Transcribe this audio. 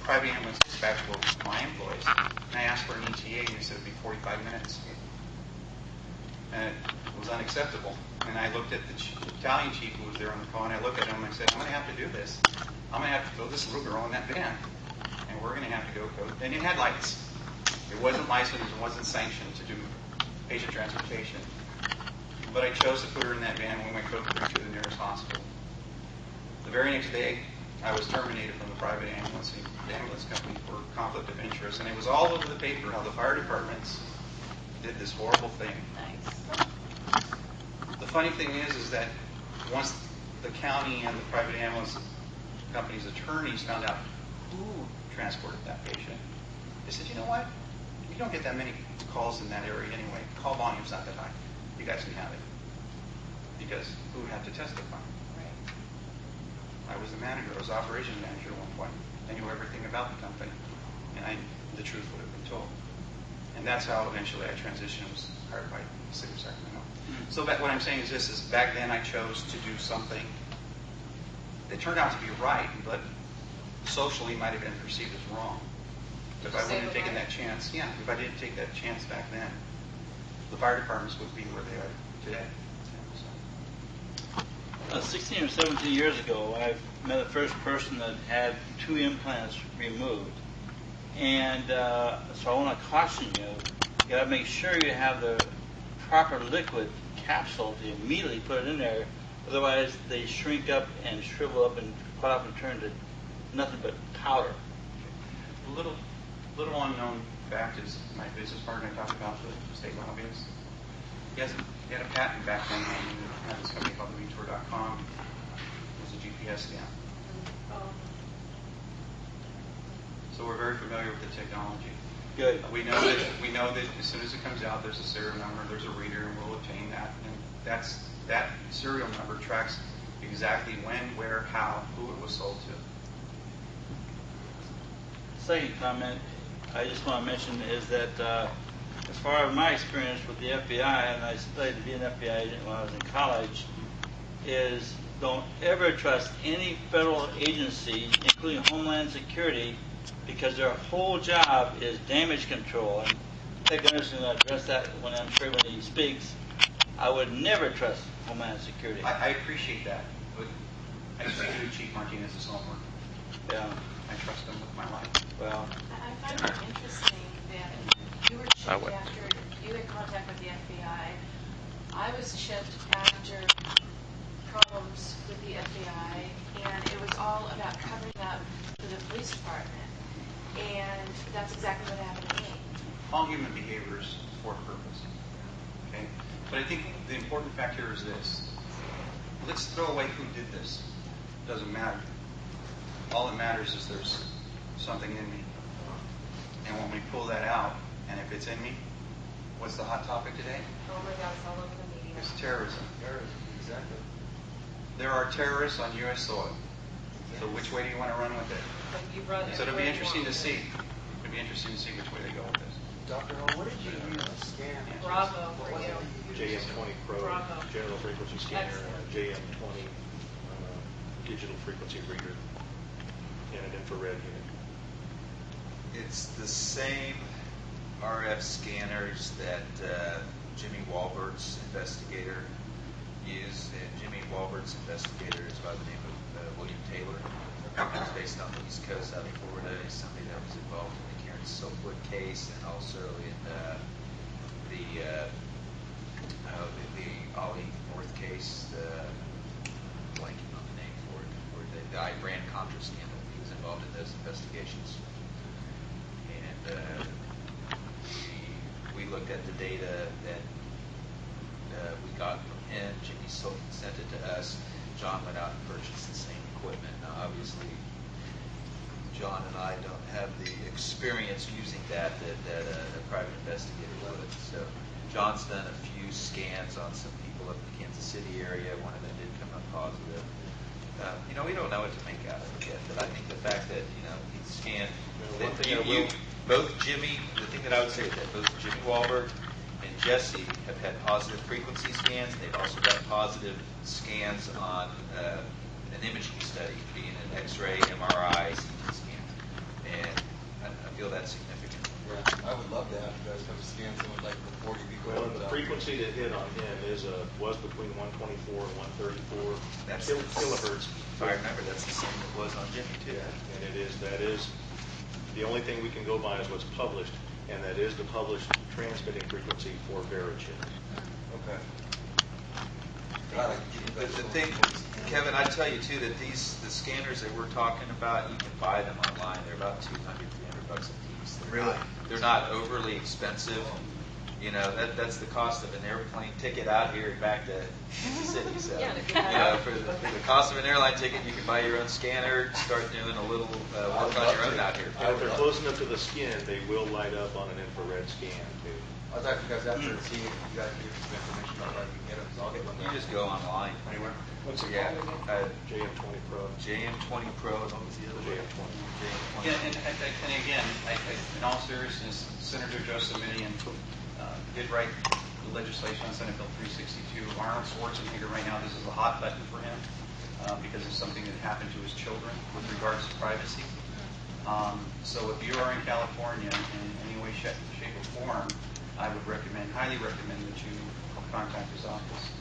private ambulance dispatch with my employees, and I asked for an ETA, and they said it would be 45 minutes. And it was unacceptable. And I looked at the battalion chief who was there on the call, and I looked at him and I said, I'm going to have to do this. I'm going to have to throw this little girl in that van, and we're going to have to go code. And it had lights. It wasn't licensed, it wasn't sanctioned to do patient transportation. But I chose to put her in that van when we went her to the nearest hospital. The very next day, I was terminated from the private ambulance company for conflict of interest, and it was all over the paper how the fire departments did this horrible thing. Nice. The funny thing is that once the county and the private ambulance company's attorneys found out who transported that patient, they said, you know what? We don't get that many calls in that area anyway. Call volume's not that high. You guys can have it. Because who would have to testify? I was the manager. I was operations manager at one point. I knew everything about the company, and the truth would have been told. And that's how eventually I transitioned. Was hired by the city of Sacramento. So what I'm saying is this: is back then I chose to do something that turned out to be right, but socially might have been perceived as wrong. If I wouldn't have taken that chance, if I didn't take that chance back then, the fire departments would be where they are today. 16 or 17 years ago, I met the first person that had 2 implants removed. And so I want to caution you, you got to make sure you have the proper liquid capsule to immediately put it in there. Otherwise, they shrink up and shrivel up and quite often turn to nothing but powder. A little unknown fact is my business partner I talked about, the state lobbyist. He had a patent back then on this company called Retour.com. It was a GPS scan. So we're very familiar with the technology. Good. We know that as soon as it comes out, there's a serial number, there's a reader, and we'll obtain that. And that serial number tracks exactly when, where, how, who it was sold to. Second comment I just want to mention is that as far as my experience with the FBI, and I studied to be an FBI agent when I was in college, is don't ever trust any federal agency, including Homeland Security, because their whole job is damage control. And Ted Gunderson will address that when he speaks. I would never trust Homeland Security. I appreciate that, but I speak to Chief Martinez's homework. Yeah. I trust him with my life. Well, I find it interesting that you were chipped after you had contact with the FBI. I was chipped after problems with the FBI, and it was all about covering up for the police department. And that's exactly what happened to me. All human behavior is for a purpose. Okay? But I think the important fact here is this. Let's throw away who did this. It doesn't matter. All that matters is there's something in me. And when we pull that out, and if it's in me, what's the hot topic today? Oh my God, it's all over the media. It's terrorism. Terrorism, exactly. There are terrorists on U.S. soil. So which way do you want to run with it? So it'll be interesting to see. It'll be interesting to see which way they go with this. Dr. Hall, what did you use to scan? Bravo for you. JM20 Pro Bravo. general frequency scanner, Excellent. JM20 digital frequency reader, and an infrared unit. It's the same RF scanners that Jimmy Walbert's investigator used, and Jimmy Walbert's investigator is by the name of William Taylor. He's based on the East Coast out of Florida. He's somebody that was involved in the Karen Silkwood case and also in the Ollie North case, blanking on the name for it, where the Iran-Contra scandal. He was involved in those investigations. And we looked at the data that we got from him. Jimmy sent it to us. John went out and purchased the same equipment. Now, obviously, John and I don't have the experience using that a private investigator would. So John's done a few scans on some people up in the Kansas City area. One of them did come up positive. We don't know what to make out of it yet, but I think the fact that, he scanned, both Jimmy, the thing that I would say is that both Jimmy Walbert and Jesse have had positive frequency scans. They've also got positive scans on an imaging study, being an X-ray, MRI, CT scan. And I feel that's significant. Yeah, I would love to have you guys come scan someone like before you go. Well, the frequency to hit on him was between 124 and 134 That's kilohertz. If I remember, that's the same that was on Jimmy too. Yeah, and that is the only thing we can go by is what's published, and that is the published transmitting frequency for Verochip. Okay. The thing, Kevin, I tell you too that the scanners that we're talking about, you can buy them online. They're about $200, $300 a piece. They're not overly expensive. You know, that's the cost of an airplane ticket out here and back to Kansas City. So, for the cost of an airline ticket, you can buy your own scanner, start doing a little work on your own out here. And if they're close enough to the skin, they will light up on an infrared scan too. I was asking you guys after to see if you guys give me some information about how you can get them. So I'll get one. You just go online. Anywhere. What's it Yeah, called? JM20 Pro. JM20 Pro. And what was the other one? JM20. JM20. Yeah, and again, in all seriousness, Senator Joe Simonian did write the legislation on Senate Bill 362. Arnold Schwarzenegger, right now, this is a hot button for him because of something that happened to his children with regards to privacy. So if you are in California in any way, shape, or form, I would highly recommend that you contact his office.